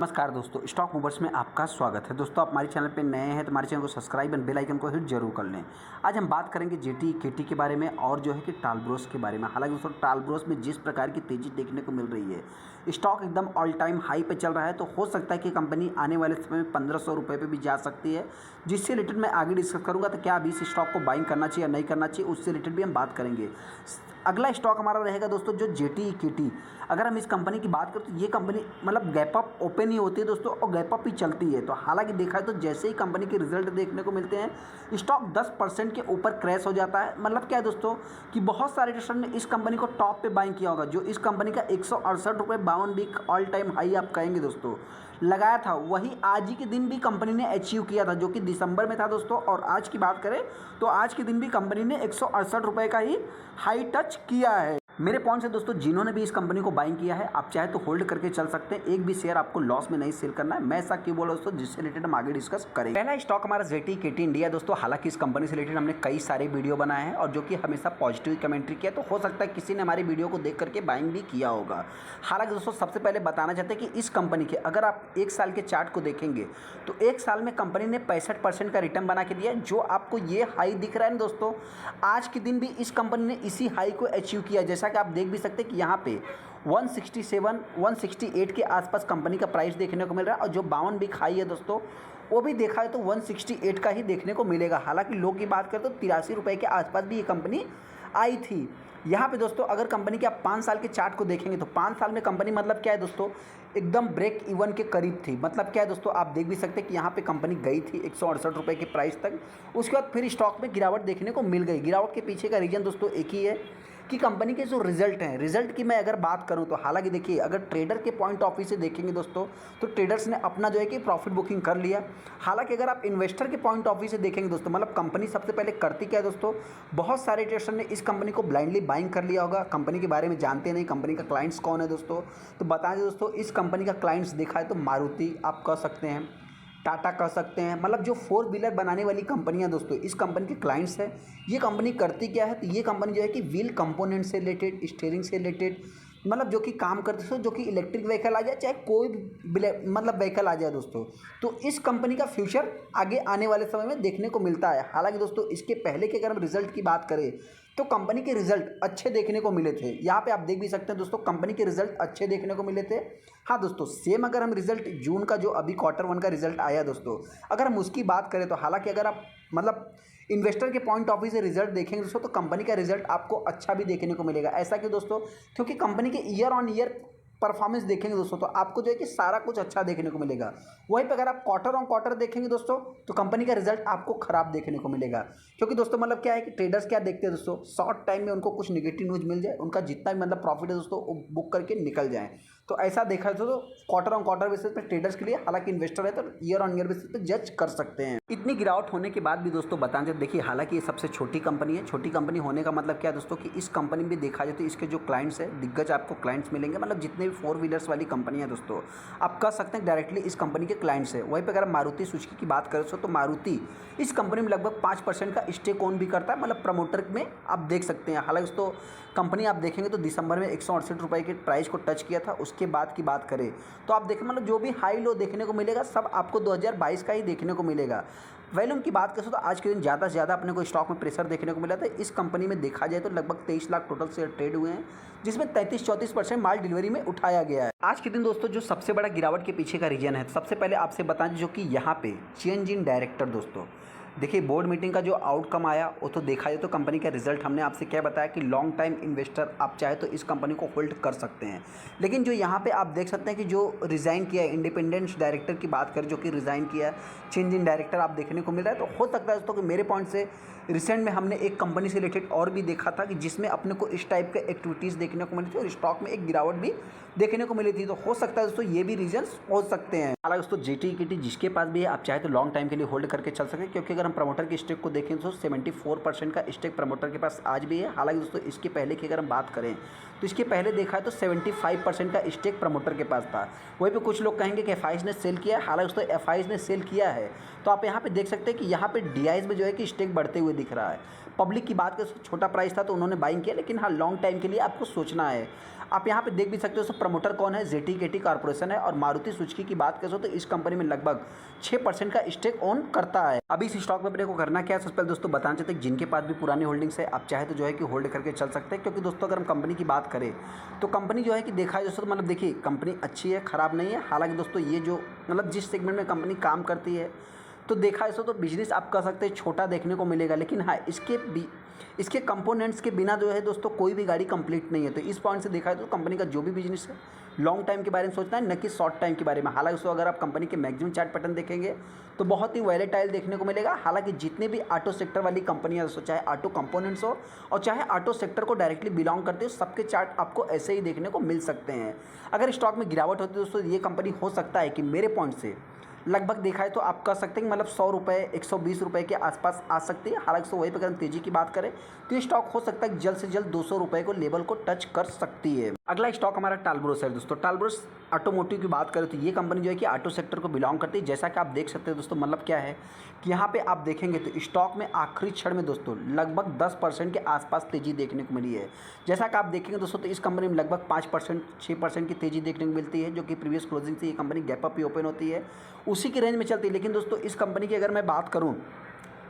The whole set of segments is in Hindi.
नमस्कार दोस्तों, स्टॉक मूवर्स में आपका स्वागत है। दोस्तों, आप हमारे चैनल पे नए हैं तो हमारे चैनल को सब्सक्राइब एंड बेल आइकन को हिट जरूर कर लें। आज हम बात करेंगे जेटी केटी के बारे में और जो है कि टालब्रोस के बारे में। हालांकि दोस्तों, टालब्रोस में जिस प्रकार की तेज़ी देखने को मिल रही है, स्टॉक एकदम ऑल टाइम हाई पे चल रहा है, तो हो सकता है कि कंपनी आने वाले समय में 1500 रुपये पर भी जा सकती है, जिससे रिलेटेड मैं आगे डिस्कस करूँगा। तो क्या अभी इस स्टॉक को बाइंग करना चाहिए या नहीं करना चाहिए, उससे रिलेटेड भी हम बात करेंगे। अगला स्टॉक हमारा रहेगा दोस्तों जो जेटी केटी। अगर हम इस कंपनी की बात करें तो ये कंपनी मतलब गैप अप ओपन ही होती है दोस्तों, और गैप अप ही चलती है। तो हालांकि देखा है तो जैसे ही कंपनी के रिजल्ट देखने को मिलते हैं, स्टॉक 10% के ऊपर क्रैश हो जाता है। मतलब क्या है दोस्तों कि बहुत सारे ट्रेडर ने इस कंपनी को टॉप पे बाइंग किया होगा। जो इस कंपनी का 168 रुपये 52 वीक ऑल टाइम हाई आप कहेंगे दोस्तों लगाया था, वही आज ही के दिन भी कंपनी ने अचीव किया था, जो कि दिसंबर में था दोस्तों। और आज की बात करें तो आज के दिन भी कंपनी ने 168 रुपये का ही हाई टच किया है। मेरे पॉइंट से दोस्तों, जिन्होंने भी इस कंपनी को बाइंग किया है, आप चाहे तो होल्ड करके चल सकते हैं। एक भी शेयर आपको लॉस में नहीं सेल करना है। मैं ऐसा क्यों बोला दोस्तों, जिससे रिलेटेड हम आगे डिस्कस करेंगे। पहला स्टॉक हमारा जेटी केटी इंडिया दोस्तों। हालांकि इस कंपनी से रिलेटेड हमने कई सारे वीडियो बनाए हैं और जो कि हमेशा पॉजिटिव कमेंट्री किया, तो हो सकता है किसी ने हमारी वीडियो को देख करके बाइंग भी किया होगा। हालांकि दोस्तों, सबसे पहले बताना चाहते हैं कि इस कंपनी के अगर आप एक साल के चार्ट को देखेंगे तो एक साल में कंपनी ने 65% का रिटर्न बना के दिया है। जो आपको ये हाई दिख रहा है ना दोस्तों, आज के दिन भी इस कंपनी ने इसी हाई को अचीव किया। जैसा कि आप देख भी सकते हैं कि यहाँ पे 167 168 के आसपास कंपनी का प्राइस देखने को मिल रहा है, और जो 52 वीक हाई है दोस्तों, वो भी देखा है तो 168 का ही देखने को मिलेगा। हालांकि लो की बात करें तो 83 रुपये के आसपास भी ये कंपनी आई थी। यहाँ पे दोस्तो68 अगर कंपनी के आप 5 साल के चार्ट को देखेंगे तो 5 साल में कंपनी मतलब क्या है दोस्तों, एकदम ब्रेक इवन के करीब थी। मतलब क्या है दोस्तों, आप देख भी सकते हैं कि यहाँ पे कंपनी गई थी 168 रुपये के प्राइस तक। उसके बाद फिर स्टॉक में गिरावट देखने को मिल गई। गिरावट के पीछे का रीजन दोस्तों एक ही है कि कंपनी के जो रिजल्ट हैं, रिजल्ट की मैं अगर बात करूं तो हालांकि देखिए, अगर ट्रेडर के पॉइंट ऑफ व्यू से देखेंगे दोस्तों, तो ट्रेडर्स ने अपना जो है कि प्रॉफिट बुकिंग कर लिया। हालांकि अगर आप इन्वेस्टर के पॉइंट ऑफ व्यू से देखेंगे दोस्तों, मतलब कंपनी सबसे पहले करती क्या है दोस्तों, बहुत सारे ट्रेडर्स ने इस कंपनी को ब्लाइंडली बाइंग कर लिया होगा। कंपनी के बारे में जानते नहीं, कंपनी का क्लाइंट्स कौन है दोस्तों। तो बता दें दोस्तों, इस कंपनी का क्लाइंट्स देखा है तो मारुति आप कह सकते हैं, टाटा कह सकते हैं। मतलब जो 4 व्हीलर बनाने वाली कंपनियां दोस्तों, इस कंपनी के क्लाइंट्स है। ये कंपनी करती क्या है, तो ये कंपनी जो है कि व्हील कंपोनेंट से रिलेटेड, स्टीयरिंग से रिलेटेड, मतलब जो कि काम करते हैं, जो कि इलेक्ट्रिक व्हीकल आ जाए चाहे कोई भी मतलब व्हीकल आ जाए दोस्तों, तो इस कंपनी का फ्यूचर आगे आने वाले समय में देखने को मिलता है। हालांकि दोस्तों, इसके पहले के अगर हम रिजल्ट की बात करें तो कंपनी के रिजल्ट अच्छे देखने को मिले थे। यहाँ पे आप देख भी सकते हैं दोस्तों, कंपनी के रिजल्ट अच्छे देखने को मिले थे। हाँ दोस्तों, सेम अगर हम रिजल्ट जून का जो अभी Q1 का रिजल्ट आया दोस्तों, अगर हम उसकी बात करें तो हालांकि अगर आप मतलब इन्वेस्टर के पॉइंट ऑफ व्यू से रिजल्ट देखेंगे दोस्तों, तो कंपनी का रिजल्ट आपको अच्छा भी देखने को मिलेगा। ऐसा क्यों दोस्तों, क्योंकि कंपनी के ईयर ऑन ईयर परफॉर्मेंस देखेंगे दोस्तों, तो आपको जो है कि सारा कुछ अच्छा देखने को मिलेगा। वहीं पर अगर आप क्वार्टर ऑन क्वार्टर देखेंगे दोस्तों, तो कंपनी का रिजल्ट आपको खराब देखने को मिलेगा। क्योंकि दोस्तों मतलब क्या है कि ट्रेडर्स क्या देखते हैं दोस्तों, शॉर्ट टाइम में उनको कुछ नेगेटिव न्यूज़ मिल जाए, उनका जितना भी मतलब प्रॉफिट है दोस्तों वो बुक करके निकल जाए। तो ऐसा देखा जाए तो क्वार्टर ऑन क्वार्टर बेसिस पे ट्रेडर्स के लिए, हालांकि इन्वेस्टर है तो ईयर ऑन ईयर बेसिस पे जज कर सकते हैं। इतनी गिरावट होने के बाद भी दोस्तों बताएं जब देखिए, हालांकि ये सबसे छोटी कंपनी है। छोटी कंपनी होने का मतलब क्या है दोस्तों, कि इस कंपनी में भी देखा जाए तो इसके जो क्लाइंट्स है, दिग्गज आपको क्लाइंट्स मिलेंगे। मतलब जितने भी 4 व्हीलर्स वाली कंपनी है दोस्तों, आप कह सकते हैं डायरेक्टली इस कंपनी के क्लाइंट्स है। वहीं पर अगर मारुति सुजुकी की बात करें तो मारुति इस कंपनी में लगभग 5% का स्टेक ओन भी करता है, मतलब प्रमोटर में आप देख सकते हैं। हालांकि दोस्तों कंपनी आप देखेंगे तो दिसंबर में 168 रुपये के प्राइस को टच किया था। उसके बाद की बात करें तो आप देखें, मतलब जो भी हाई लो देखने को मिलेगा सब आपको 2022 का ही देखने को मिलेगा। वैल्यूम की बात करें तो आज के दिन ज़्यादा से ज़्यादा अपने को स्टॉक में प्रेशर देखने को मिला था। इस कंपनी में देखा जाए तो लगभग 23 लाख टोटल शेयर ट्रेड हुए हैं, जिसमें 33-34% माल डिलीवरी में उठाया गया है। आज के दिन दोस्तों जो सबसे बड़ा गिरावट के पीछे का रीजन है, सबसे पहले आपसे बताएं जो कि यहाँ पे चेंज इन डायरेक्टर दोस्तों, देखिए बोर्ड मीटिंग का जो आउटकम आया वो तो देखा जाए तो कंपनी का रिजल्ट हमने आपसे क्या बताया कि लॉन्ग टाइम इन्वेस्टर आप चाहे तो इस कंपनी को होल्ड कर सकते हैं। लेकिन जो यहाँ पे आप देख सकते हैं कि जो रिज़ाइन किया है, इंडिपेंडेंट डायरेक्टर की बात करें जो कि रिज़ाइन किया है, चेंज इन डायरेक्टर आप देखने को मिल रहा है। तो हो सकता है दोस्तों कि मेरे पॉइंट से रिसेंट में हमने एक कंपनी से रिलेटेड और भी देखा था कि जिसमें अपने को इस टाइप के एक्टिविटीज़ देखने को मिली थी और स्टॉक में एक गिरावट भी देखने को मिली थी। तो हो सकता है दोस्तों ये भी रीजंस हो सकते हैं। हालांकि दोस्तों जेटी केटी जिसके पास भी है, आप चाहे तो लॉन्ग टाइम के लिए होल्ड करके चल सकते हैं। क्योंकि अगर हम प्रमोटर की स्टेक को देखें तो 74% का स्टेक प्रमोटर के पास आज भी है। हालांकि दोस्तों इसके पहले की अगर हम बात करें तो इसके पहले देखा है तो 75% का स्टेक प्रमोटर के पास था। वहीं पे कुछ लोग कहेंगे कि एफआईज ने सेल किया है। हालांकि दोस्तों एफआईज ने सेल किया है तो आप यहाँ पे देख सकते हैं कि यहाँ पे डीआईज में जो है कि स्टेक बढ़ते हुए दिख रहा है। पब्लिक की बात करें तो छोटा प्राइस था तो उन्होंने बाइंग किया, लेकिन हाँ लॉन्ग टाइम के लिए आपको सोचना है। आप यहाँ पे देख भी सकते हो दोस्तों प्रमोटर कौन है, जेटी केटी कॉर्पोरेशन है। और मारुति सुजुकी की बात करें तो इस कंपनी में लगभग 6% का स्टेक ओन करता है। अभी इस स्टॉक में अपने को करना क्या है, सबसे पहले दोस्तों बताना चाहते हैं जिनके पास भी पुरानी होल्डिंग्स है आप चाहे तो जो है कि होल्ड करके चल सकते हैं। क्योंकि दोस्तों अगर हम कंपनी की बात करें तो कंपनी जो है कि देखा है दोस्तों तो मतलब देखिए कंपनी अच्छी है, ख़राब नहीं है। हालांकि दोस्तों ये जो मतलब जिस सेगमेंट में कंपनी काम करती है तो देखा है तो बिजनेस आप कह सकते हैं छोटा देखने को मिलेगा, लेकिन हाँ इसके कंपोनेंट्स के बिना जो है दोस्तों कोई भी गाड़ी कंप्लीट नहीं है। तो इस पॉइंट से देखा है तो कंपनी का जो भी बिजनेस है लॉन्ग टाइम के बारे में सोचना है, न कि शॉर्ट टाइम के बारे में। हालांकि दोस्तों अगर आप कंपनी के मैक्सिमम चार्ट पैटर्न देखेंगे तो बहुत ही वॉलेटाइल देखने को मिलेगा। हालांकि जितने भी ऑटो सेक्टर वाली कंपनियां दोस्तों, चाहे ऑटो कंपोनेंट्स हो और चाहे ऑटो सेक्टर को डायरेक्टली बिलोंग करते हो, सबके चार्ट आपको ऐसे ही देखने को मिल सकते हैं। अगर स्टॉक में गिरावट होती है दोस्तों ये कंपनी हो सकता है कि मेरे पॉइंट से लगभग देखा है तो आप कह सकते हैं कि मतलब 100 रुपये 120 रुपये के आसपास आ सकती है। हालांकि वहीं पर अगर हम तेज़ी की बात करें तो ये स्टॉक हो सकता है जल्द से जल्द 200 रुपये को लेवल को टच कर सकती है। अगला स्टॉक हमारा टालब्रोस है दोस्तों। टालब्रोस ऑटोमोटिव की बात करें तो ये कंपनी जो है कि ऑटो सेक्टर को बिलोंग करती है। जैसा कि आप देख सकते हैं दोस्तों मतलब क्या है कि यहाँ पे आप देखेंगे तो स्टॉक में आखिरी क्षण में दोस्तों लगभग 10% के आसपास तेज़ी देखने को मिली है। जैसा कि आप देखेंगे दोस्तों तो इस कंपनी में लगभग 5% 6% की तेज़ी देखने को मिलती है, जो कि प्रीवियस क्लोजिंग से ये कंपनी गैप अप ही ओपन होती है, उसी की रेंज में चलती है। लेकिन दोस्तों इस कंपनी की अगर मैं बात करूँ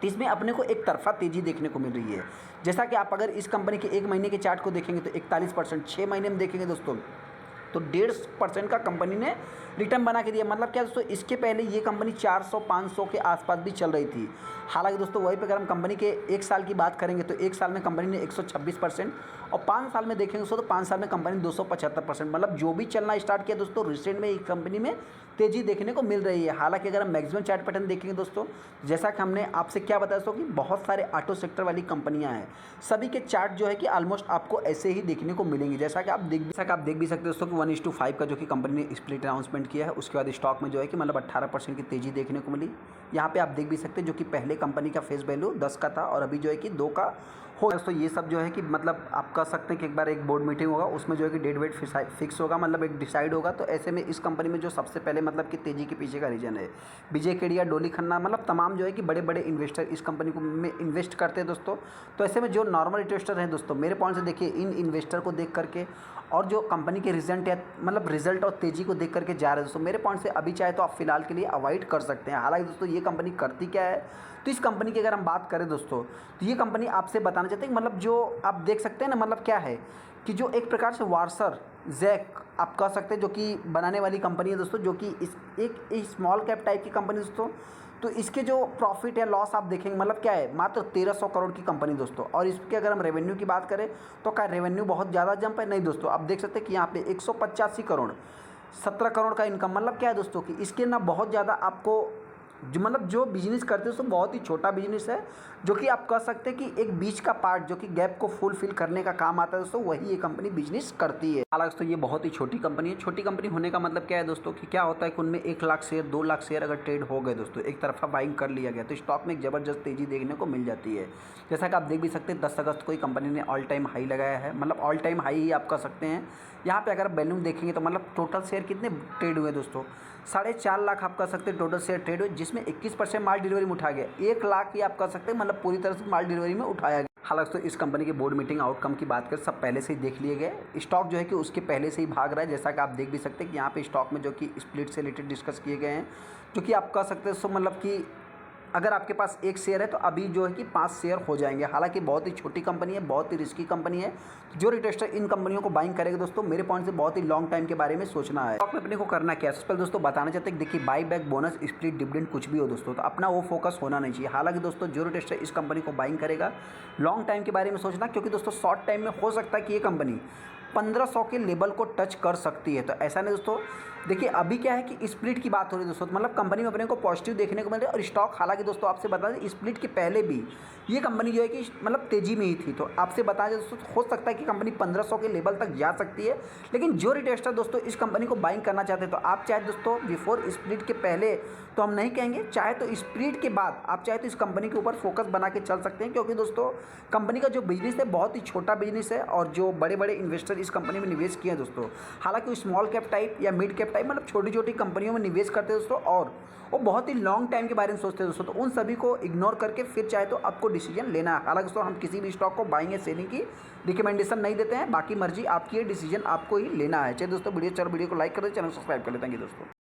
तो इसमें अपने को एक तरफा तेज़ी देखने को मिल रही है। जैसा कि आप अगर इस कंपनी के 1 महीने के चार्ट को देखेंगे तो 41%, 6 महीने में देखेंगे दोस्तों तो 1.5% का कंपनी ने रिटर्न बना के दिया। मतलब क्या दोस्तों इसके पहले ये कंपनी 400-500 के आसपास भी चल रही थी। हालांकि दोस्तों वहीं पर अगर हम कंपनी के 1 साल की बात करेंगे तो 1 साल में कंपनी ने 126% और 5 साल में देखेंगे दोस्तों तो 5 साल में कंपनी 275%, मतलब जो भी चलना स्टार्ट किया दोस्तों रिसेंट में एक कंपनी में तेज़ी देखने को मिल रही है। हालांकि अगर हम मैक्सिमम चार्ट पैटर्न देखेंगे दोस्तों, जैसा कि हमने आपसे क्या बताया दोस्तों कि बहुत सारे ऑटो सेक्टर वाली कंपनियां हैं, सभी के चार्ट जो है कि ऑलमोस्ट आपको ऐसे ही देखने को मिलेंगे। जैसा कि आप देख भी सकते हो दोस्तों कि 1:5 का जो कि कंपनी ने स्प्लिट अनाउंसमेंट किया है, उसके बाद स्टॉक में जो है कि मतलब 18% की तेज़ी देखने को मिली। यहाँ पे आप देख भी सकते हैं जो कि पहले कंपनी का फेस वैल्यू 10 का था और अभी जो है कि 2 का हो। दोस्तों ये सब जो है कि मतलब आप कह सकते हैं कि एक बार एक बोर्ड मीटिंग होगा, उसमें जो है कि डेट वेट फिक्स होगा, मतलब एक डिसाइड होगा। तो ऐसे में इस कंपनी में जो सबसे पहले मतलब कि तेज़ी के पीछे का रीजन है विजय केडिया, डोली खन्ना, मतलब तमाम जो है कि बड़े बड़े इन्वेस्टर इस कंपनी को में इन्वेस्ट करते हैं दोस्तों। तो ऐसे में जो नॉर्मल इन्वेस्टर हैं दोस्तों, मेरे पॉइंट से देखिए इन इन्वेस्टर को देख करके और जो कंपनी के रिजल्ट है मतलब रिजल्ट और तेज़ी को देख करके जा रहे हैं दोस्तों, मेरे पॉइंट से अभी चाहे तो आप फिलहाल के लिए अवॉइड कर सकते हैं। हालांकि दोस्तों ये कंपनी करती क्या है, तो इस कंपनी की अगर हम बात करें दोस्तों तो ये कंपनी आपसे बताना चाहते हैं कि मतलब जो आप देख सकते हैं ना, मतलब क्या है कि जो एक प्रकार से वार्सर जैक आप कह सकते हैं जो कि बनाने वाली कंपनी है दोस्तों, जो कि इस एक स्मॉल कैप टाइप की कंपनी दोस्तों। तो इसके जो प्रॉफिट या लॉस आप देखेंगे मतलब क्या है, मात्र 1300 करोड़ की कंपनी दोस्तों। और इसके अगर हम रेवेन्यू की बात करें तो क्या रेवेन्यू बहुत ज़्यादा जंप है? नहीं दोस्तों, आप देख सकते हैं कि यहाँ पे 185 करोड़ 17 करोड़ का इनकम, मतलब क्या है दोस्तों कि इसके ना बहुत ज़्यादा आपको जो मतलब जो बिजनेस करते हैं उसको बहुत ही छोटा बिजनेस है, जो कि आप कह सकते हैं कि एक बीच का पार्ट जो कि गैप को फुलफिल करने का काम आता है दोस्तों, वही ये कंपनी बिजनेस करती है। हालांकि दोस्तों ये बहुत ही छोटी कंपनी है। छोटी कंपनी होने का मतलब क्या है दोस्तों कि क्या होता है कि उनमें 1 लाख शेयर 2 लाख शेयर अगर ट्रेड हो गए दोस्तों, एक तरफा बाइंग कर लिया गया तो स्टॉक में एक ज़बरदस्त तेज़ी देखने को मिल जाती है। जैसा कि आप देख भी सकते हैं 10 अगस्त को ही कंपनी ने ऑल टाइम हाई लगाया है, मतलब ऑल टाइम हाई ही आप कह सकते हैं। यहाँ पे अगर आप वैल्यूम देखेंगे तो मतलब टोटल शेयर कितने ट्रेड हुए दोस्तों, 4.5 लाख आप कह सकते हैं टोटल शेयर ट्रेड हुए, जिसमें 21% माल डिलीवरी में उठा गया। 1 लाख ही आप कह सकते हैं मतलब पूरी तरह से माल डिलीवरी में उठाया गया। हालांकि तो इस कंपनी के बोर्ड मीटिंग आउटकम की बात करें सब पहले से ही देख लिए गए। स्टॉक जो है कि उसके पहले से ही भाग रहा है। जैसा कि आप देख भी सकते हैं कि यहाँ पे स्टॉक में जो कि स्प्लिट से रिलेटेड डिस्कस किए गए हैं, जो कि आप कह सकते हैं सो मतलब कि अगर आपके पास 1 शेयर है तो अभी जो है कि 5 शेयर हो जाएंगे। हालांकि बहुत ही छोटी कंपनी है, बहुत ही रिस्की कंपनी है। जो रिटेस्टर इन कंपनियों को बाइंग करेगा दोस्तों, मेरे पॉइंट से बहुत ही लॉन्ग टाइम के बारे में सोचना है। स्टॉक में अपने को करना क्या है, सबसे पहले दोस्तों बताना चाहते हैं कि देखिए by back, bonus, split, dividend कुछ भी हो दोस्तों, तो अपना वो फोकस होना नहीं चाहिए। हालांकि दोस्तों जो रिटेस्टर इस कंपनी को बाइंग करेगा, लॉन्ग टाइम के बारे में सोचना, क्योंकि दोस्तों शॉर्ट टाइम में हो सकता है कि ये कंपनी 1500 के लेवल को टच कर सकती है। तो ऐसा नहीं दोस्तों, देखिए अभी क्या है कि स्प्लिट की बात हो रही है दोस्तों, मतलब कंपनी में अपने को पॉजिटिव देखने को मिल रहा है। और स्टॉक हालांकि दोस्तों आपसे बता दें स्प्लिट के पहले भी ये कंपनी जो है कि मतलब तेज़ी में ही थी। तो आपसे बताया दोस्तों हो सकता है कि कंपनी 1500 के लेवल तक जा सकती है। लेकिन जो रिटेस्टर दोस्तों इस कंपनी को बाइंग करना चाहते हैं, तो आप चाहे दोस्तों बिफोर स्प्लिट के पहले तो हम नहीं कहेंगे, चाहे तो स्प्लिट के बाद आप चाहे तो इस कंपनी के ऊपर फोकस बना के चल सकते हैं। क्योंकि दोस्तों कंपनी का जो बिजनेस है बहुत ही छोटा बिजनेस है और जो बड़े बड़े इन्वेस्टर इस कंपनी में निवेश किए हैं दोस्तों, हालांकि स्मॉल कैप टाइप या मिड कैप कैप टाइप मतलब छोटी छोटी कंपनियों में निवेश करते हैं दोस्तों, और वो बहुत ही लॉन्ग टाइम के बारे में सोचते हैं दोस्तों। तो उन सभी को इग्नोर करके फिर चाहे तो आपको डिसीजन लेना है। हालांकि दोस्तों हम किसी भी स्टॉक को बाइंग या सेलिंग की रिकमेंडेशन नहीं देते हैं, बाकी मर्जी आपकी है, डिसीजन आपको ही लेना है। चलिए दोस्तों वीडियो को लाइक कर दे, चैनल सब्सक्राइब कर ले। थैंक यू दोस्तों।